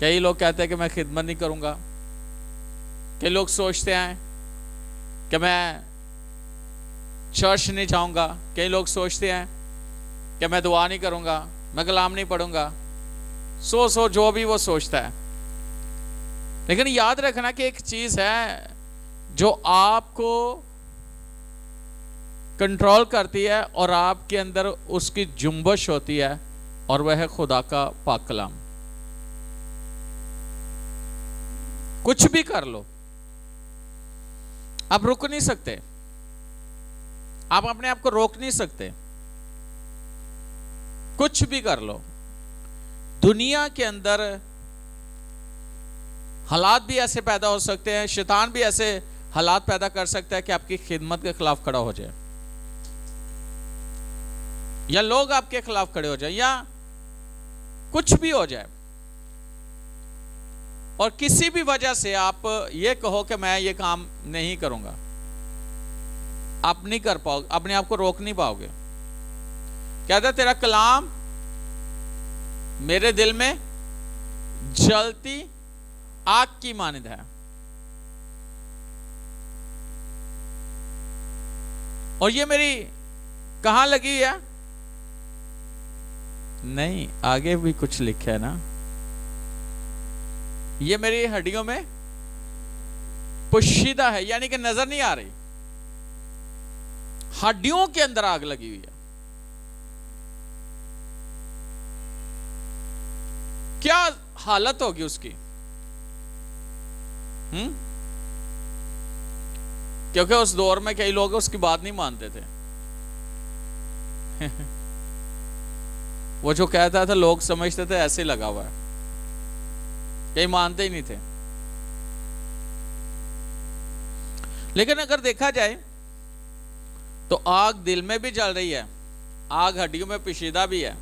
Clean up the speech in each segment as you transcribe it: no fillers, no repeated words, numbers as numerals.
کئی لوگ کہتے ہیں کہ میں خدمت نہیں کروں گا. کئی لوگ سوچتے ہیں کہ میں چرچ نہیں جاؤں گا. کئی لوگ سوچتے ہیں کہ میں دعا نہیں کروں گا, میں کلام نہیں پڑھوں گا. سو جو بھی وہ سوچتا ہے. لیکن یاد رکھنا کہ ایک چیز ہے جو آپ کو کنٹرول کرتی ہے اور آپ کے اندر اس کی جنبش ہوتی ہے, اور وہ ہے خدا کا پاک کلام. کچھ بھی کر لو, آپ رک نہیں سکتے, آپ اپنے آپ کو روک نہیں سکتے. کچھ بھی کر لو. دنیا کے اندر حالات بھی ایسے پیدا ہو سکتے ہیں, شیطان بھی ایسے حالات پیدا کر سکتا ہے کہ آپ کی خدمت کے خلاف کھڑا ہو جائے, یا لوگ آپ کے خلاف کھڑے ہو جائیں, یا کچھ بھی ہو جائے. اور کسی بھی وجہ سے آپ یہ کہو کہ میں یہ کام نہیں کروں گا, آپ نہیں کر پاؤ, اپنے آپ کو روک نہیں پاؤ گے. کہتا ہے تیرا کلام میرے دل میں جلتی آگ کی مانند ہے. اور یہ میری کہاں لگی ہے؟ نہیں, آگے بھی کچھ لکھا ہے نا, یہ میری ہڈیوں میں پوشیدہ ہے, یعنی کہ نظر نہیں آ رہی. ہڈیوں کے اندر آگ لگی ہوئی ہے. کیا حالت ہوگی اس کی؟ کیونکہ اس دور میں کئی لوگ اس کی بات نہیں مانتے تھے. وہ جو کہتا تھا لوگ سمجھتے تھے ایسے لگا ہوا ہے, کئی مانتے ہی نہیں تھے. لیکن اگر دیکھا جائے تو آگ دل میں بھی جل رہی ہے, آگ ہڈیوں میں پوشیدہ بھی ہے.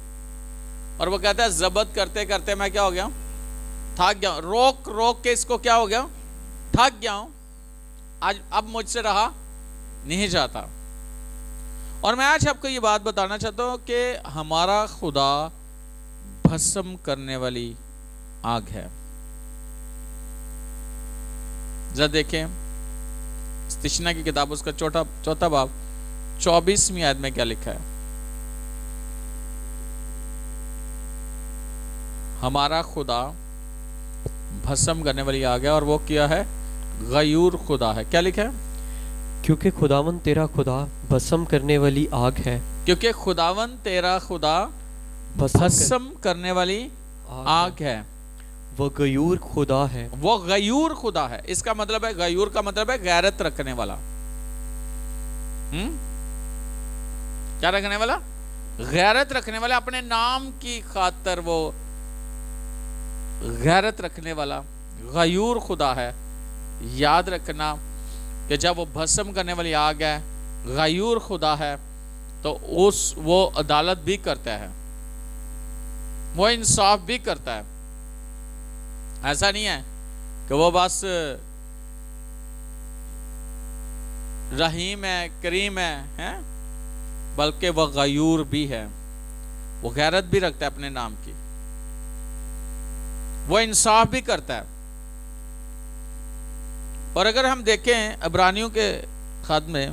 اور وہ کہتا ہے ضبط کرتے کرتے میں کیا ہو گیا ہوں, تھک گیا ہوں. روک روک کے اس کو کیا ہو گیا ہوں, تھک گیا ہوں. آج اب مجھ سے رہا نہیں جاتا. اور میں آج آپ کو یہ بات بتانا چاہتا ہوں کہ ہمارا خدا بھسم کرنے والی آگ ہے. ذرا دیکھیں استشنا کی کتاب اس کا چوتھا باب 24ویں آیت میں کیا لکھا ہے. ہمارا خدا بھسم کرنے والی آگ ہے, اور وہ کیا ہے؟ غیور خدا ہے. کیا لکھا ہے؟ کیونکہ خداوند تیرا خدا بھسم کرنے والی آگ ہے. کیونکہ خداوند تیرا خدا بھسم کرنے والی آگ ہے. وہ غیور خدا ہے. وہ غیور خدا ہے. اس کا مطلب ہے, غیور کا مطلب ہے غیرت رکھنے والا. کیا رکھنے والا؟ غیرت رکھنے والا. اپنے نام کی خاطر وہ غیرت رکھنے والا غیور خدا ہے. یاد رکھنا کہ جب وہ بھسم کرنے والی آگ ہے, غیور خدا ہے, تو وہ عدالت بھی کرتا ہے, وہ انصاف بھی کرتا ہے. ایسا نہیں ہے کہ وہ بس رحیم ہے, کریم ہے, بلکہ وہ غیور بھی ہے. وہ غیرت بھی رکھتا ہے اپنے نام کی, وہ انصاف بھی کرتا ہے. اور اگر ہم دیکھیں عبرانیوں کے خط میں,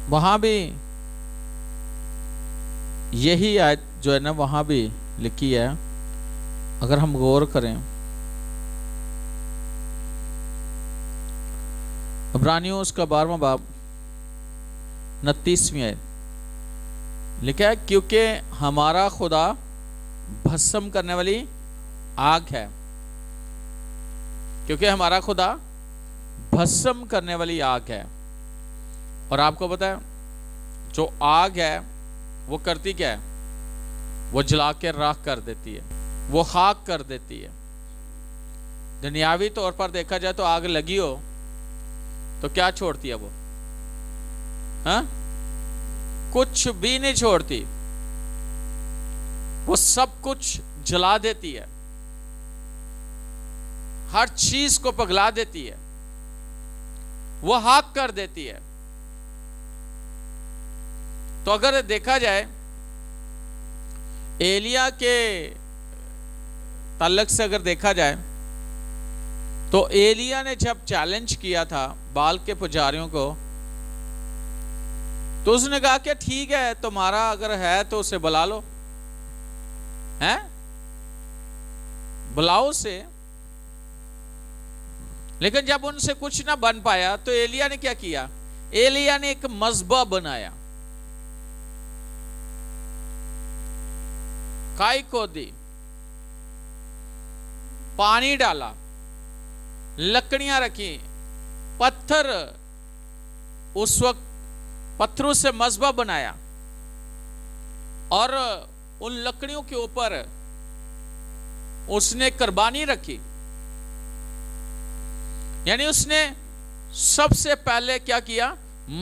وہاں بھی یہی آیت جو ہے نا وہاں بھی لکھی ہے. اگر ہم غور کریں عبرانیوں اس کا 12واں باب 29ویں آیت لکھا ہے, کیونکہ ہمارا خدا بھسم کرنے والی آگ ہے. کیونکہ ہمارا خدا بھسم کرنے والی آگ ہے. اور آپ کو پتا ہے جو آگ ہے وہ کرتی کیا ہے؟ وہ جلا کے راکھ کر دیتی ہے, وہ خاک کر دیتی ہے. دنیاوی طور پر دیکھا جائے تو آگ لگی ہو تو کیا چھوڑتی ہے وہ؟ کچھ بھی نہیں چھوڑتی, وہ سب کچھ جلا دیتی ہے, ہر چیز کو پگھلا دیتی ہے, وہ خاک کر دیتی ہے. تو اگر دیکھا جائے ایلیا کے تعلق سے اگر دیکھا جائے تو ایلیا نے جب چیلنج کیا تھا بال کے پجاریوں کو تو اس نے کہا کہ ٹھیک ہے تمہارا اگر ہے تو اسے بلا لو، ہیں بلاؤ اسے. لیکن جب ان سے کچھ نہ بن پایا تو ایلیا نے کیا کیا؟ ایلیا نے ایک مذبح بنایا، کائی کو دی، پانی ڈالا، لکڑیاں رکھی، پتھر، اس وقت پتھروں سے مذبح بنایا اور ان لکڑیوں کے اوپر اس نے قربانی رکھی. یعنی اس نے سب سے پہلے کیا کیا؟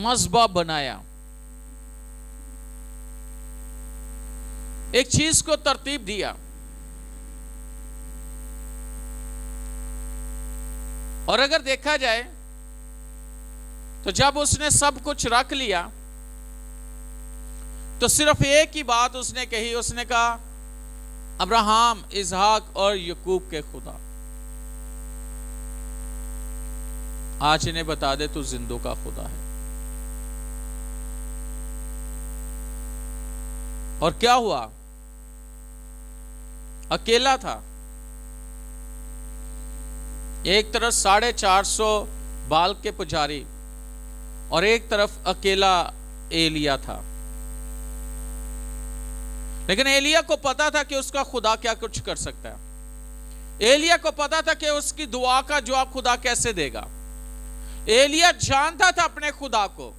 مذبح بنایا، ایک چیز کو ترتیب دیا. اور اگر دیکھا جائے تو جب اس نے سب کچھ رکھ لیا تو صرف ایک ہی بات اس نے کہی، اس نے کہا ابراہیم، اسحاق اور یعقوب کے خدا. آج انہیں بتا دے تو زندوں کا خدا ہے. اور کیا ہوا؟ اکیلا تھا، ایک طرف 450 بال کے پجاری اور ایک طرف اکیلا ایلیا تھا. لیکن ایلیا کو پتا تھا کہ اس کا خدا کیا کچھ کر سکتا ہے. ایلیا کو پتا تھا کہ اس کی دعا کا جواب خدا کیسے دے گا. ایلیا جانتا تھا اپنے خدا کو.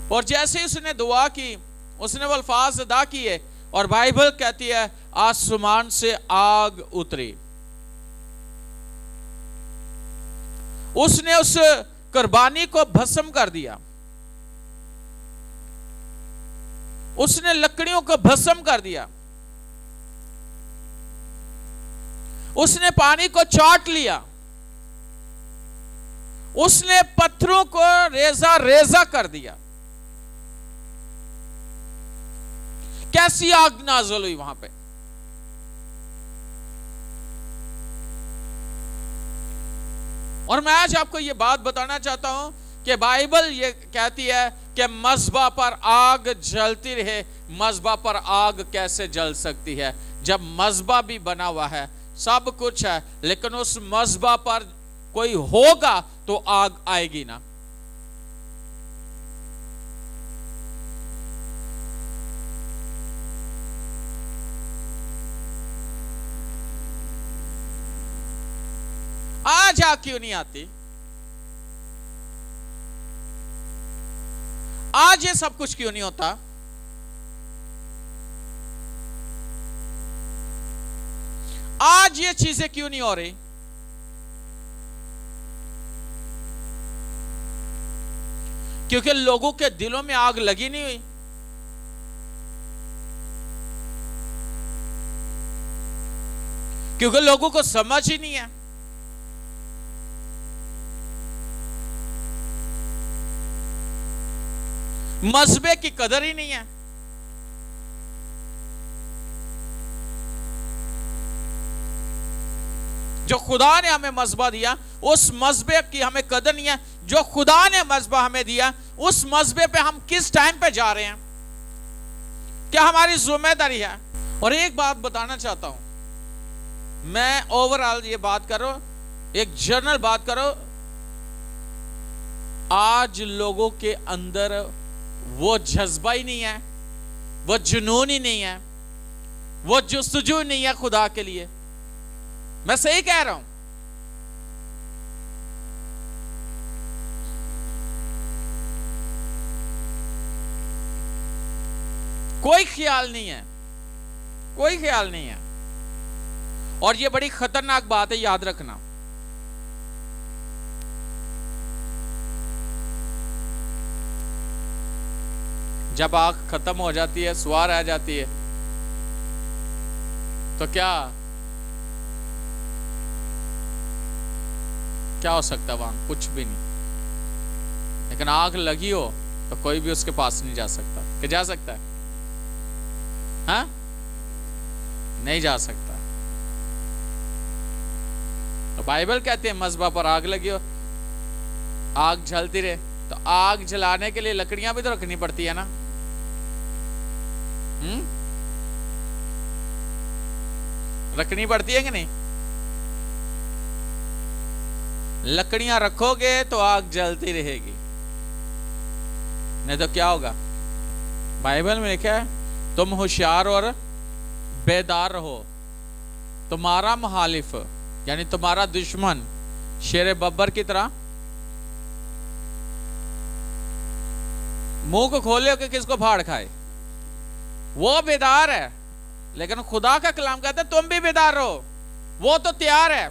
اور جیسے اس نے دعا کی، اس نے وہ الفاظ ادا کیے اور بائبل کہتی ہے آسمان سے آگ اتری. اس نے اس قربانی کو بھسم کر دیا، اس نے لکڑیوں کو بھسم کر دیا، اس نے پانی کو چاٹ لیا، اس نے پتھروں کو ریزہ ریزہ کر دیا. کیسی آگ نازل ہوئی وہاں پہ. اور میں آج آپ کو یہ بات بتانا چاہتا ہوں کہ بائبل یہ کہتی ہے کہ مذبح پر آگ جلتی رہے. مذبح پر آگ کیسے جل سکتی ہے جب مذبح بھی بنا ہوا ہے، سب کچھ ہے، لیکن اس مذبح پر کوئی ہوگا تو آگ آئے گی نا. آج آگ کیوں نہیں آتی؟ آج یہ سب کچھ کیوں نہیں ہوتا؟ آج یہ چیزیں کیوں نہیں ہو رہی؟ کیونکہ لوگوں کے دلوں میں آگ لگی نہیں ہوئی. کیونکہ لوگوں کو سمجھ ہی نہیں ہے. مذہب کی قدر ہی نہیں ہے. جو خدا نے ہمیں مذہب دیا اس مذہب کی ہمیں قدر نہیں ہے. جو خدا نے مذہب ہمیں دیا اس مذہب پہ ہم کس ٹائم پہ جا رہے ہیں، کیا ہماری ذمہ داری ہے. اور ایک بات بتانا چاہتا ہوں، میں اوورآل یہ بات کرو، ایک جنرل بات کرو. آج لوگوں کے اندر وہ جذبہ ہی نہیں ہے، وہ جنون ہی نہیں ہے، وہ جستجو نہیں ہے خدا کے لیے. میں صحیح کہہ رہا ہوں. کوئی خیال نہیں ہے، کوئی خیال نہیں ہے. اور یہ بڑی خطرناک بات ہے، یاد رکھنا. جب آگ ختم ہو جاتی ہے، سوار آ جاتی ہے، تو کیا ہو سکتا ہے وہاں؟ کچھ بھی نہیں. لیکن آگ لگی ہو تو کوئی بھی اس کے پاس نہیں جا سکتا. کہ جا سکتا ہے؟ ہاں نہیں جا سکتا. تو بائبل کہتے ہیں مذبح پر آگ لگی ہو, آگ جلتی رہے, تو آگ جلانے کے لیے لکڑیاں بھی تو رکھنی پڑتی ہے نا. رکھنی پڑتی ہے کہ نہیں؟ لکڑیاں رکھو گے تو آگ جلتی رہے گی, نہیں تو کیا ہوگا؟ بائبل میں لکھا ہے تم ہوشیار اور بیدار رہو, تمہارا مخالف یعنی تمہارا دشمن شیر ببر کی طرح منہ کو کھولے ہو کہ کس کو پھاڑ کھائے. وہ بیدار ہے, لیکن خدا کا کلام کہتا ہے تم بھی بیدار رہو. وہ تو تیار ہے,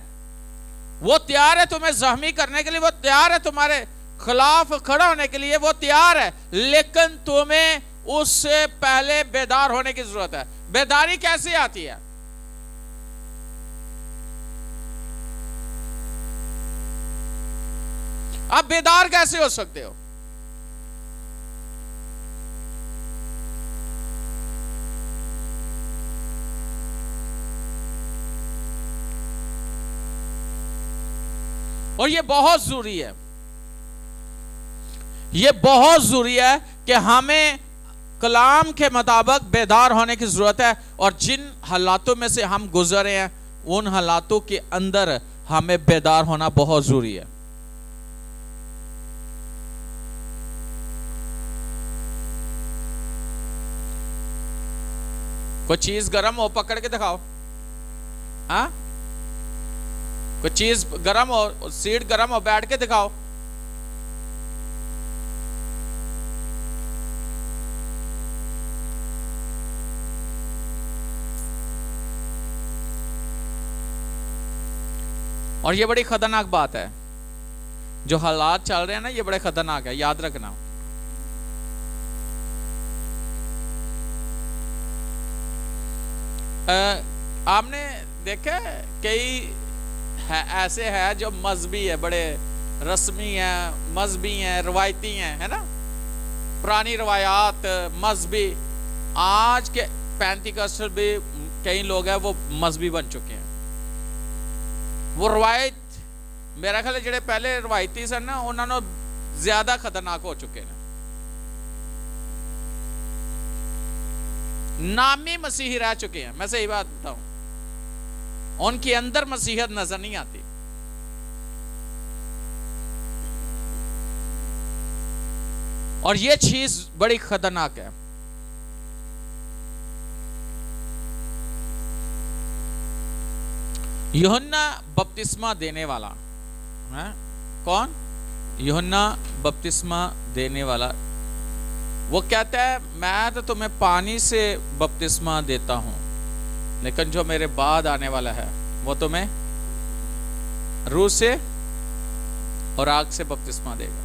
وہ تیار ہے تمہیں زخمی کرنے کے لیے, وہ تیار ہے تمہارے خلاف کھڑا ہونے کے لیے, وہ تیار ہے, لیکن تمہیں اس سے پہلے بیدار ہونے کی ضرورت ہے. بیداری کیسے آتی ہے؟ آپ بیدار کیسے ہو سکتے ہو؟ اور یہ بہت ضروری ہے, یہ بہت ضروری ہے کہ ہمیں کلام کے مطابق بیدار ہونے کی ضرورت ہے. اور جن حالاتوں میں سے ہم گزرے ہیں ان حالاتوں کے اندر ہمیں بیدار ہونا بہت ضروری ہے. کوئی چیز گرم ہو پکڑ کے دکھاؤ, ہاں کوئی چیز گرم ہو, سیٹ گرم ہو, بیٹھ کے دکھاؤ. اور یہ بڑی خطرناک بات ہے, جو حالات چل رہے ہیں نا یہ بڑے خطرناک ہے, یاد رکھنا. آپ نے دیکھا کئی ایسے ہیں جو مذہبی ہے, بڑے رسمی ہیں, مذہبی ہیں, روایتی ہیں, ہے نا, پرانی روایات مذہبی. آج کے پینتیکسٹل بھی کئی لوگ ہیں وہ مذہبی بن چکے ہیں. وہ روایت میرا خیال ہے جڑے پہلے روایتی سن نا انہوں نے زیادہ خطرناک ہو چکے ہیں. نامی مسیحی رہ چکے ہیں, میں صحیح بات بتاؤں, ان کے اندر مسیحیت نظر نہیں آتی. اور یہ چیز بڑی خطرناک ہے. یوحنا بپتسمہ دینے والا, کون؟ یوحنا بپتسمہ دینے والا. وہ کہتا ہے میں تو تمہیں پانی سے بپتسمہ دیتا ہوں, لیکن جو میرے بعد آنے والا ہے وہ تمہیں روح سے اور آگ سے بپتسمہ دے گا.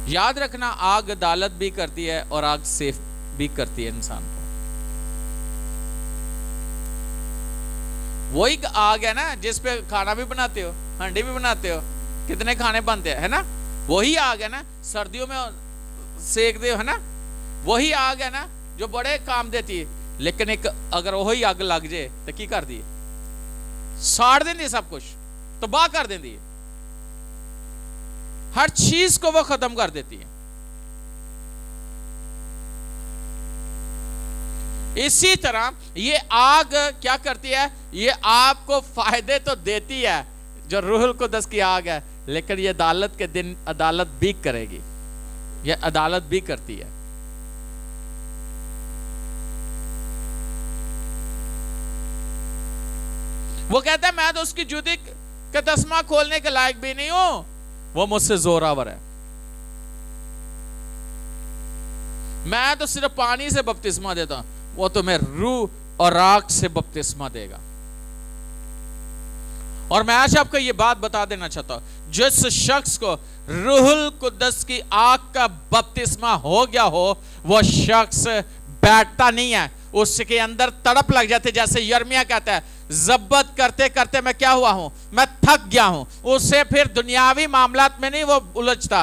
یاد رکھنا آگ عدالت بھی کرتی ہے اور آگ سیف بھی کرتی ہے انسان کو. وہی آگ ہے نا جس پہ کھانا بھی بناتے ہو, ہنڈی بھی بناتے ہو, کتنے کھانے بنتے ہیں, ہے نا. وہی آگ ہے نا سردیوں میں سیک دے ہو, ہے نا. وہی آگ ہے نا جو بڑے کام دیتی ہے, لیکن ایک اگر وہی آگ لگ جائے تو کی کر دی, ساڑ دیں دی, سب کچھ تباہ کر دیں دی, ہر چیز کو وہ ختم کر دیتی ہے. اسی طرح یہ آگ کیا کرتی ہے, یہ آپ کو فائدے تو دیتی ہے جو روح القدس کی آگ ہے, لیکن یہ عدالت کے دن عدالت بھی کرے گی, یہ عدالت بھی کرتی ہے. وہ کہتا ہے میں تو اس کی جوتی کا تسمہ کھولنے کے لائق بھی نہیں ہوں, وہ مجھ سے زوراور ہے. میں تو صرف پانی سے بپتسمہ دیتا ہوں, وہ تمہیں روح اور آگ سے بپتسمہ دے گا. اور میں آج آپ کو یہ بات بتا دینا چاہتا ہوں, جس شخص کو روح القدس کی آگ کا بپتسمہ ہو گیا ہو وہ شخص بیٹھتا نہیں ہے, اس کے اندر تڑپ لگ جاتے. جیسے یرمیا کہتا ہے ضبط کرتے کرتے میں کیا ہوا ہوں, میں تھک گیا ہوں. اسے پھر دنیاوی معاملات میں نہیں وہ الجھتا,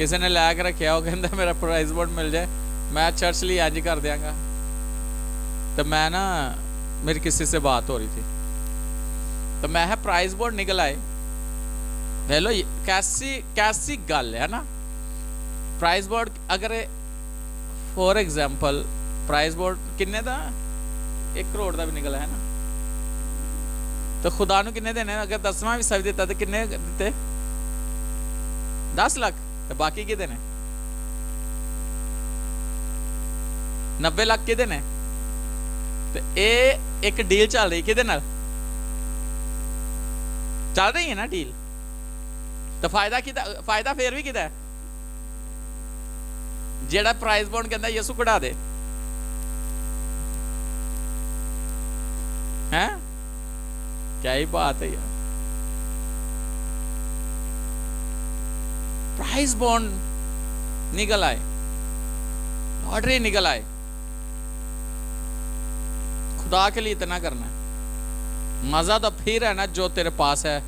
ਕਿਸੇ ਨੇ ਲੈ ਕੇ ਰੱਖਿਆ, ਉਹ ਕਹਿੰਦਾ ਮੇਰਾ ਪ੍ਰਾਈਜ਼ ਬੋਰਡ ਮਿਲ ਜਾਏ ਮੈਂ ਚਰਚ ਲਈ ਇੰਜ ਕਰ ਦਿਆਂਗਾ। تو میں نا میری کسی سے بات ہو رہی تھی تو میں پرائز بورڈ نکل آئے، لو کیسی گل ہے نا، پرائز بورڈ اگر فور ایگزامپل پرائز بورڈ کنے دا 1 کروڑ دا بھی نکلا ہے نا، تو خدا نو کنے دینے، اگر 10واں بھی سب دیتا تو کنے دیتے 10 لاکھ، تو باقی کی دینے 90 لاکھ کی دینے۔ تو اے ایک ڈیل چل رہی کدے نال چل رہی ہے نا ڈیل، تو فائدہ پھر بھی کدا ہے، جیڑا پرائز بونڈ کہندا یسو کڑا دے ہیں، کیا ہی بات ہے یار۔ پرائز بونڈ نکل آئے، لاٹری نکل آئے، خدا کے لیے اتنا کرنا ہے، مزہ تو پھر ہے نا جو تیرے پاس ہے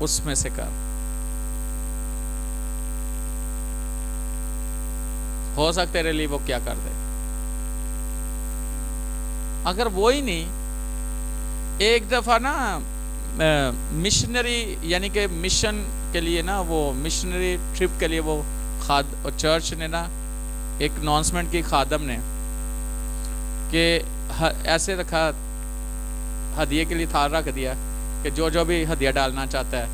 اس میں سے کر، ہو سکتا تیرے لیے وہ کیا کر دے۔ اگر وہی نہیں، ایک دفعہ نا مشنری یعنی کہ مشن کے لیے نا، وہ مشنری ٹرپ کے لیے وہ چرچ نے نا ایک اناؤنسمنٹ کی خادم نے کہ ایسے رکھا، ہدیے کے لیے تھار رکھ دیا کہ جو بھی ہدیہ ڈالنا چاہتا ہے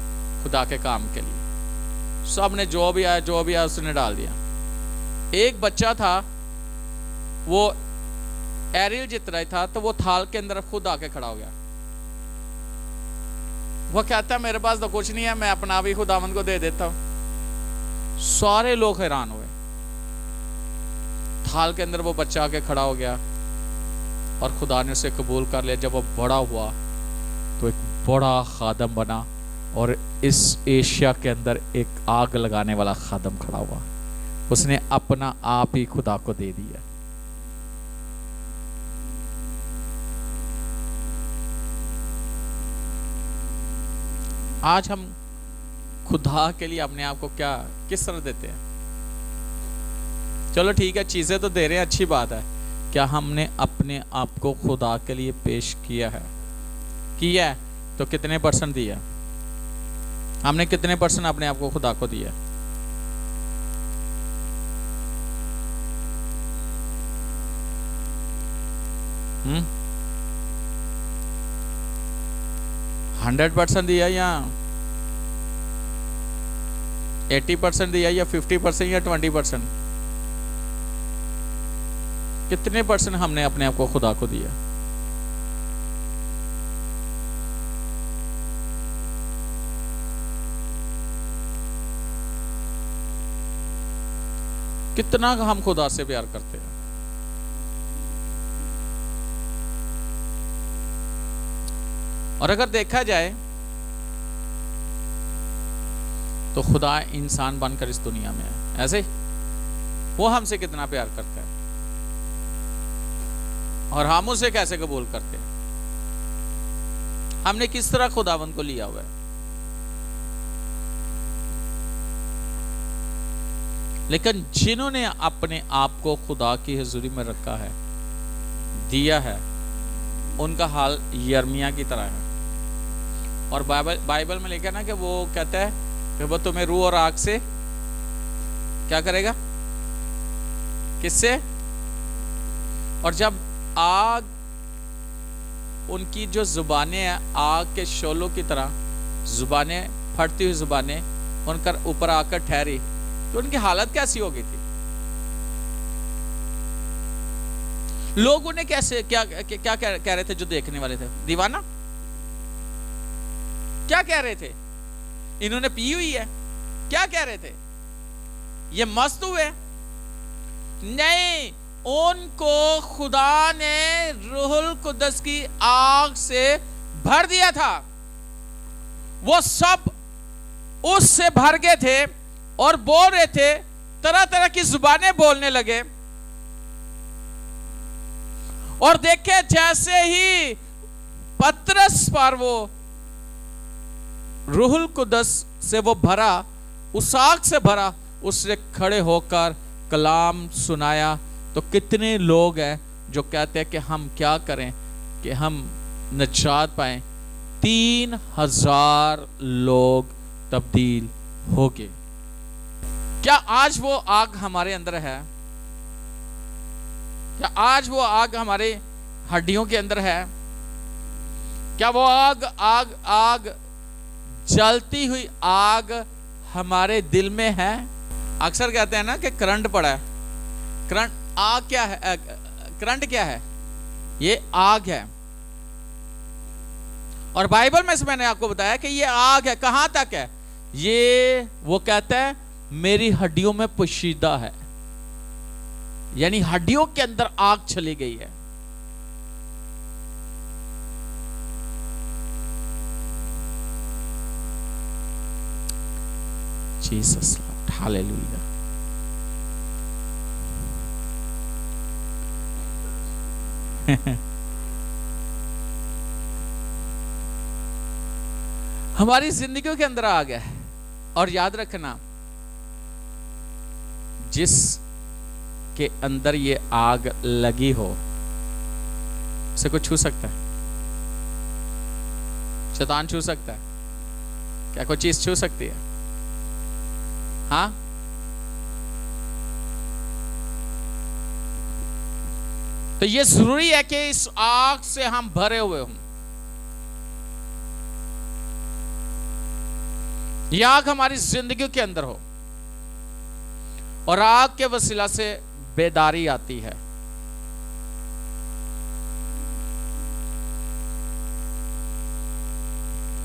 خدا کے کام کے لیے، سب نے جو بھی آیا اس نے ڈال دیا۔ ایک بچہ تھا وہ ایریل جتنا ہی تھا، تو وہ تھال کے اندر خود آ کے کھڑا ہو گیا، وہ کہتا ہے میرے پاس تو کچھ نہیں ہے، میں اپنا بھی خداوند کو دے دیتا ہوں۔ سارے لوگ حیران ہوئے، تھال کے اندر وہ بچہ آ کے کھڑا ہو گیا اور خدا نے اسے قبول کر لیا۔ جب وہ بڑا ہوا تو ایک بڑا خادم بنا، اور اس ایشیا کے اندر ایک آگ لگانے والا خادم کھڑا ہوا، اس نے اپنا آپ ہی خدا کو دے دیا۔ آج ہم خدا کے لیے اپنے آپ کو کس طرح دیتے ہیں؟ چلو ٹھیک ہے، چیزیں تو دے رہے ہیں، اچھی بات ہے، کیا ہم نے اپنے آپ کو خدا کے لیے پیش کیا ہے؟ تو کتنے % دیا؟ ہم نے کتنے % اپنے آپ کو خدا کو دیا؟ 100% دیا یا 80% دیا یا 50% یا 20%؟ کتنے % ہم نے اپنے آپ کو خدا کو دیا؟ کتنا ہم خدا سے پیار کرتے ہیں؟ اور اگر دیکھا جائے تو خدا انسان بن کر اس دنیا میں ہے، ایسے وہ ہم سے کتنا پیار کرتا ہے اور ہم اسے کیسے قبول کرتے ہیں؟ ہم نے کس طرح خداوند کو لیا ہوا ہے؟ لیکن جنہوں نے اپنے آپ کو خدا کی حضوری میں رکھا ہے، دیا ہے، ان کا حال یرمیا کی طرح ہے۔ اور بائبل میں لکھا نا کہ وہ کہتا ہے کہ وہ تمہیں روح اور آگ سے کیا کرے گا؟ کس سے؟ اور جب آگ، ان کی جو زبانیں ہیں آگ کے شعلوں کی طرح، زبانیں پھٹتی ہوئی زبانیں ان کا اوپر آ کر ٹھہری، تو ان کی حالت کیسی ہو گئی تھی؟ لوگ انہیں کیسے کیا کہہ رہے تھے جو دیکھنے والے تھے؟ دیوانہ؟ کیا کہہ رہے تھے؟ انہوں نے پی ہوئی ہے؟ کیا کہہ رہے تھے؟ یہ مست ہوئے؟ نہیں، ان کو خدا نے روح القدس کی آگ سے بھر دیا تھا، وہ سب اس سے بھر گئے تھے اور بول رہے تھے، طرح طرح کی زبانیں بولنے لگے۔ اور دیکھے جیسے ہی پترس پر وہ روح القدس سے وہ بھرا، اس آگ سے بھرا، اس نے کھڑے ہو کر کلام سنایا تو کتنے لوگ ہیں جو کہتے ہیں کہ ہم کیا کریں کہ ہم نجات پائیں. 3000 لوگ تبدیل ہو گئے. کیا آج وہ آگ ہمارے اندر ہے؟ کیا آج وہ آگ ہمارے ہڈیوں کے اندر ہے؟ کیا وہ آگ جلتی ہوئی آگ ہمارے دل میں ہے؟ اکثر کہتے ہیں نا کہ کرنٹ پڑا ہے. کرنٹ آگ کیا ہے؟ کرنٹ کیا ہے؟ یہ آگ ہے. اور بائبل میں سے میں نے آپ کو بتایا کہ یہ آگ ہے. کہاں تک ہے؟ یہ وہ کہتا ہے میری ہڈیوں میں پوشیدہ ہے. یعنی ہڈیوں کے اندر آگ چلی گئی ہے. جیسس ہاللیلویا. ہماری زندگیوں کے اندر آ گیا ہے. اور یاد رکھنا جس کے اندر یہ آگ لگی ہو اسے کوئی چھو سکتا ہے؟ شیطان چھو سکتا ہے؟ کیا کوئی چیز چھو سکتی ہے؟ ہاں. تو یہ ضروری ہے کہ اس آگ سے ہم بھرے ہوئے ہوں. یہ آگ ہماری زندگی کے اندر ہو اور آگ کے وسیلہ سے بیداری آتی ہے.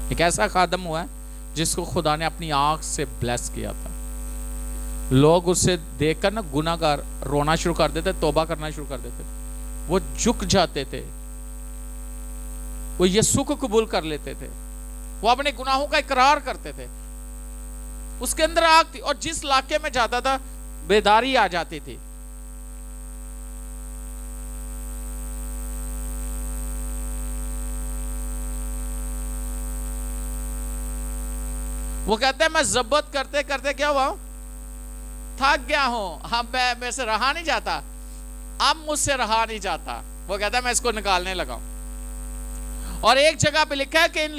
ایک ایسا خادم ہوا ہے جس کو خدا نے اپنی آنکھ سے بلیس کیا تھا. لوگ اسے دیکھ کر نا گناہ گار رونا شروع کر دیتے, توبہ کرنا شروع کر دیتے. وہ جھک جاتے تھے, وہ یسوع کو قبول کر لیتے تھے, وہ اپنے گناہوں کا اقرار کرتے تھے. اس کے اندر آگ تھی اور جس علاقے میں جاتا تھا بیداری آ جاتی تھی. وہ کہتے ہیں میں ضبط کرتے کرتے کیا ہوا, تھک گیا ہوں, اب میں سے رہا نہیں جاتا, اب مجھ سے رہا نہیں جاتا. وہ کہتا ہے میں اس کو نکالنے لگا ہوں. اور ایک جگہ پہ لکھا ہے کہ ان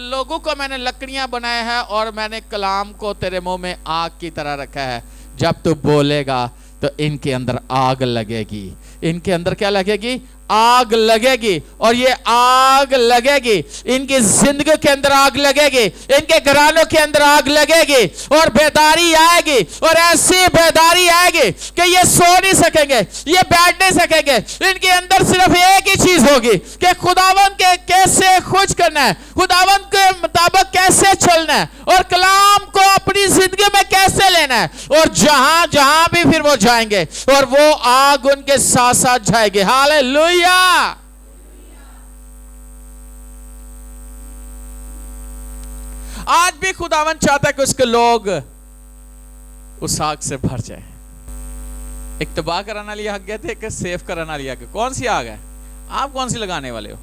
لوگوں کو میں نے لکڑیاں بنائے ہیں اور میں نے کلام کو تیرے منہ میں آگ کی طرح رکھا ہے. جب تو بولے گا تو ان کے اندر آگ لگے گی. ان کے اندر کیا لگے گی؟ آگ لگے گی. اور یہ آگ لگے گی, ان کی زندگی کے اندر آگ لگے گی, ان کے گھرانوں کے اندر آگ لگے گی اور بیداری آئے گی. اور ایسی بیداری آئے گی کہ یہ سو نہیں سکیں گے, یہ بیٹھ نہیں سکیں گے. ان کے اندر صرف ایک ہی چیز ہوگی کہ خداوند کے کیسے خوش کرنا ہے, خداوند کے مطابق کیسے چلنا ہے اور کلام کو اپنی زندگی میں کیسے لینا ہے. اور جہاں جہاں بھی پھر وہ جائیں گے اور وہ آگ ان کے ساتھ ساتھ جائے گی. ہاللیلویا. آج بھی خداوند چاہتا ہے کہ اس کے لوگ اس آگ سے بھر جائیں. ایک تباہ کرانا لیا گیا تھے, ایک سیف کرانا لیا گیا. کون سی آگ ہے؟ آپ کون سی لگانے والے ہو؟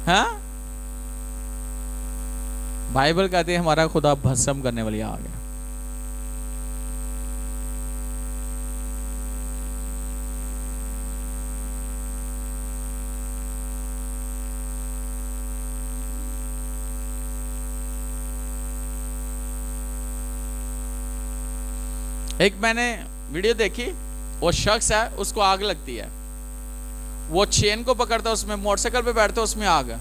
ہاں, بائبل کہتے ہیں ہمارا خدا بھسم کرنے والی آگ ہے. ایک میں نے ویڈیو دیکھی, وہ شخص ہے اس کو آگ لگتی ہے, وہ چین کو پکڑتا ہے, اس میں موٹر سائیکل پہ بیٹھتا ہے, اس میں آگ ہے.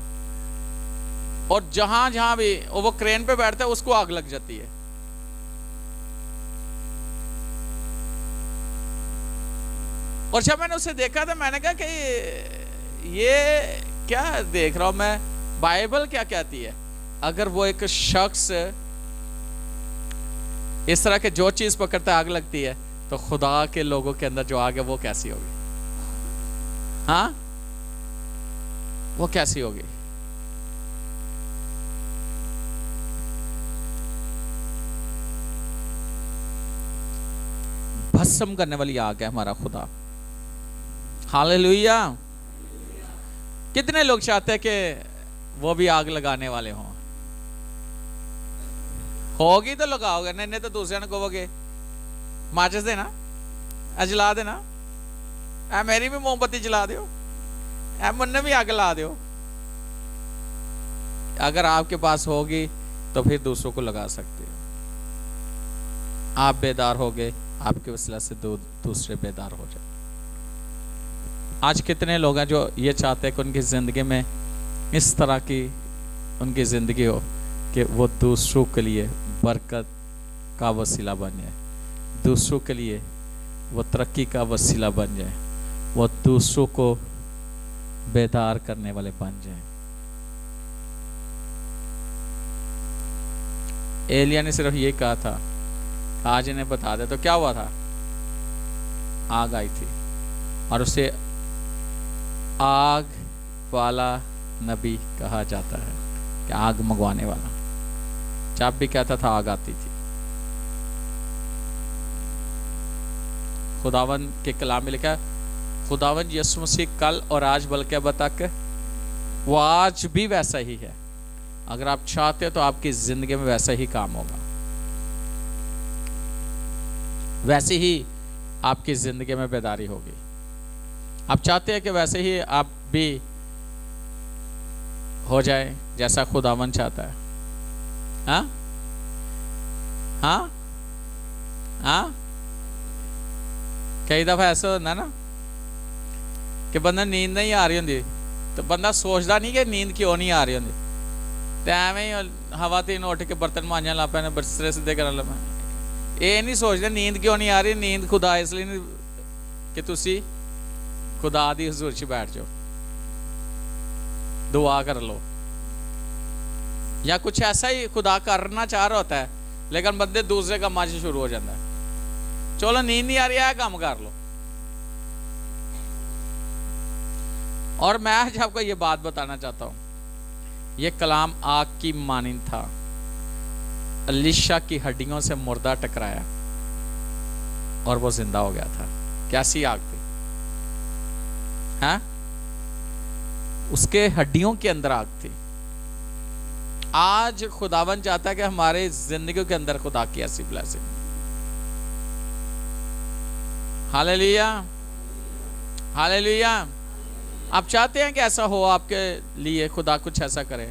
اور جہاں جہاں بھی وہ کرین پہ بیٹھتا ہے اس کو آگ لگ جاتی ہے. اور جب میں نے اسے دیکھا تھا میں نے کہا کہ یہ کیا دیکھ رہا ہوں میں, بائبل کیا کہتی ہے. اگر وہ ایک شخص اس طرح کے جو چیز پکڑتا ہے آگ لگتی ہے, تو خدا کے لوگوں کے اندر جو آگ ہے وہ کیسی ہوگی؟ ہاں, وہ کیسی ہوگی؟ بھسم کرنے والی آگ ہے ہمارا خدا. ہاللیلویا. کتنے لوگ چاہتے ہیں کہ وہ بھی آگ لگانے والے ہوں؟ ہوگی تو لگاؤ گے, نہیں تو دوسرے نے کہو گے ماچس دینا, جلا دینا, اے میری بھی موم بتی جلا دیو, اے مننے بھی آگ لا دیو. اگر آپ کے پاس ہوگی تو پھر دوسروں کو لگا سکتے ہو. آپ بیدار ہو گئے, آپ کے وسیلہ سے دوسرے بیدار ہو جائے. آج کتنے لوگ ہیں جو یہ چاہتے ہیں کہ ان کی زندگی میں اس طرح کی ان کی زندگی ہو کہ وہ دوسروں کے لیے برکت کا وسیلہ بن جائے, دوسروں کے لیے وہ ترقی کا وسیلہ بن جائے, وہ دوسروں کو بیدار کرنے والے بن جائیں. ایلیا نے صرف یہ کہا تھا, آج انہیں بتا دے, تو کیا ہوا تھا؟ آگ آئی تھی, اور اسے آگ والا نبی کہا جاتا ہے, کہ آگ منگوانے والا. جب بھی کہتا تھا آگ آتی تھی. خداوند کے کلام میں لکھا ہے, خداوند یسوع مسیح کل اور آج بلکہ اب تک, وہ آج بھی ویسا ہی ہے. اگر آپ چاہتے ہو تو آپ کی زندگی میں ویسا ہی کام ہوگا, ویسے ہی آپ کی زندگی میں بیداری ہوگی. آپ چاہتے ہیں کہ ویسے ہی آپ بھی ہو جائے جیسا خداوند چاہتا ہے؟ ہاں ہاں ہاں. کئی دفعہ ایسا ہوتا ہے نا کہ بندہ نیند نہیں آ رہی ہوندی, تو بندہ سوچتا نہیں کہ نیند کیوں نہیں آ رہی ہوندی, تو ایویں ہی ہوا تین اٹھ کے برتن مانجن لگ پے, برسرے سیدھے کرن لگ پے. یہ نہیں سوچتے نیند کیوں نہیں آ رہی. نیند خدا اس لیے نہیں کہ تسی خدا دی حضور چ بیٹھ جاؤ, دعا کر لو, یا کچھ ایسا ہی خدا کرنا چاہ رہا ہوتا ہے, لیکن بندے دوسرے کا ماج شروع ہو جاتا ہے. چلو نیند نہیں آ رہی ہے, کام کر لو. اور میں آج آپ کو یہ بات بتانا چاہتا ہوں, یہ کلام آگ کی مانند تھا. الیشا کی ہڈیوں سے مردہ ٹکرایا اور وہ زندہ ہو گیا تھا. کیسی آگ تھی؟ ہاں, اس کے ہڈیوں کے اندر آگ تھی. آج خداوند چاہتا ہے کہ ہمارے زندگیوں کے اندر خدا کی ایسی بلیسنگ. ہاللیلویا, ہاللیلویا. آپ چاہتے ہیں کہ ایسا ہو آپ کے لیے, خدا کچھ ایسا کرے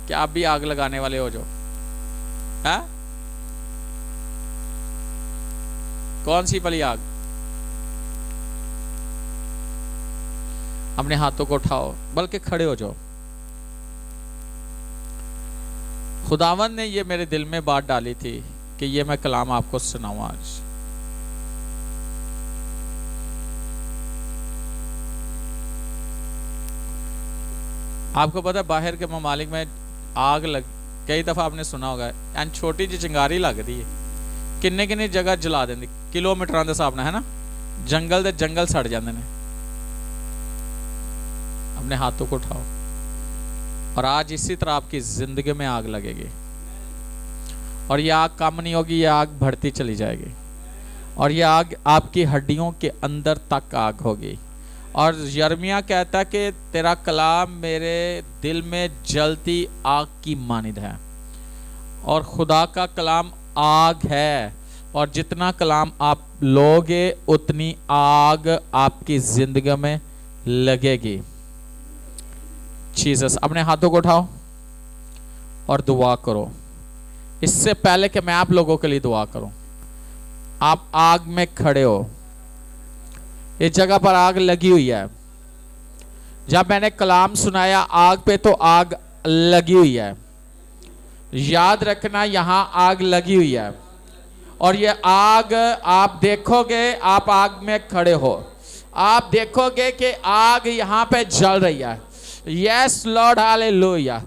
کہ آپ بھی آگ لگانے والے ہو جاؤ. ہاں, کون سی پلی آگ؟ اپنے ہاتھوں کو اٹھاؤ, بلکہ کھڑے ہو جاؤ. خداوند نے یہ میرے دل میں بات ڈالی تھی کہ یہ میں کلام آپ کو سناؤں آج. آپ کو پتا ہے باہر کے ممالک میں آگ کئی دفعہ آپ نے سنا ہوگا, چھوٹی جی چنگاری لگ رہی ہے, کننے کننے جگہ جلا دیں, کلومیٹر دے حساب نال, ہے نا, جنگل دے جنگل سڑ جاندے نے. اپنے ہاتھوں کو اٹھاؤ, اور آج اسی طرح آپ کی زندگی میں آگ لگے گی, اور یہ آگ کم نہیں ہوگی, یہ آگ بڑھتی چلی جائے گی, اور یہ آگ آپ کی ہڈیوں کے اندر تک آگ ہوگی. اور یرمیہ کہتا ہے کہ تیرا کلام میرے دل میں جلتی آگ کی مانند ہے. اور خدا کا کلام آگ ہے, اور جتنا کلام آپ لوگے اتنی آگ آپ کی زندگی میں لگے گی. جیسس, اپنے ہاتھوں کو اٹھاؤ اور دعا کرو. اس سے پہلے کہ میں آپ لوگوں کے لیے دعا کروں, آپ آگ میں کھڑے ہو. اس جگہ پر آگ لگی ہوئی ہے. جب میں نے کلام سنایا آگ پہ, تو آگ لگی ہوئی ہے. یاد رکھنا, یہاں آگ لگی ہوئی ہے, اور یہ آگ آپ دیکھو گے, آپ آگ میں کھڑے ہو, آپ دیکھو گے کہ آگ یہاں پہ جل رہی ہے. یس لارڈ, ہاللیلویا.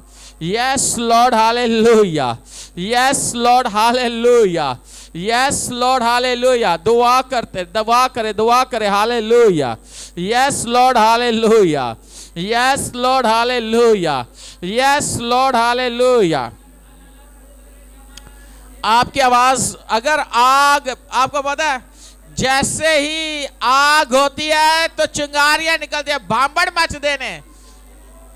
یس لارڈ, ہاللیلویا. یس لارڈ, ہاللیلویا. یس لارڈ, ہاللیلویا. دعا کرے, ہاللیلویا. یس لارڈ, ہاللیلویا. یس لارڈ, ہاللیلویا. یس لارڈ, ہاللیلویا. آپ کی آواز, اگر آگ, آپ کو پتا ہے جیسے ہی آگ ہوتی ہے تو چنگاریاں نکلتی ہیں, بھانبڑ مچ دینے.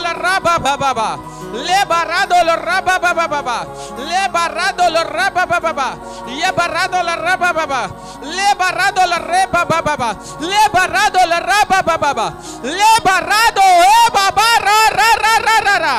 la raba baba, le barado la raba baba, le barado la raba baba, ye barado la raba baba, le barado la reba baba, le barado la raba baba, le barado e baba ra।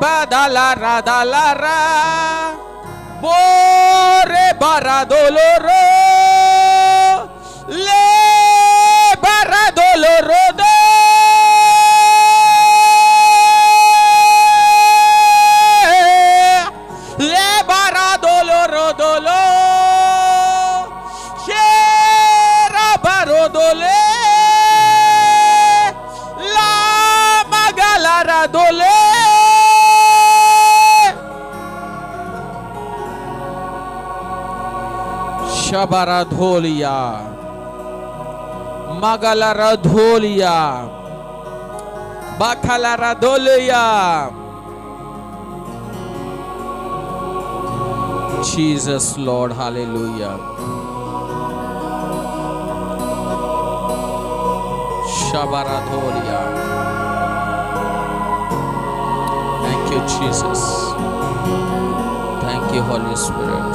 badalara dalara bore bara doloro le bara doloro do le bara doloro dolo shera baro dole la magalara dole Shabara dholiya Magalara dholiya Bakalara dholiya Jesus Lord, hallelujah. Shabara dholiya. Thank you Jesus. Thank you Holy Spirit.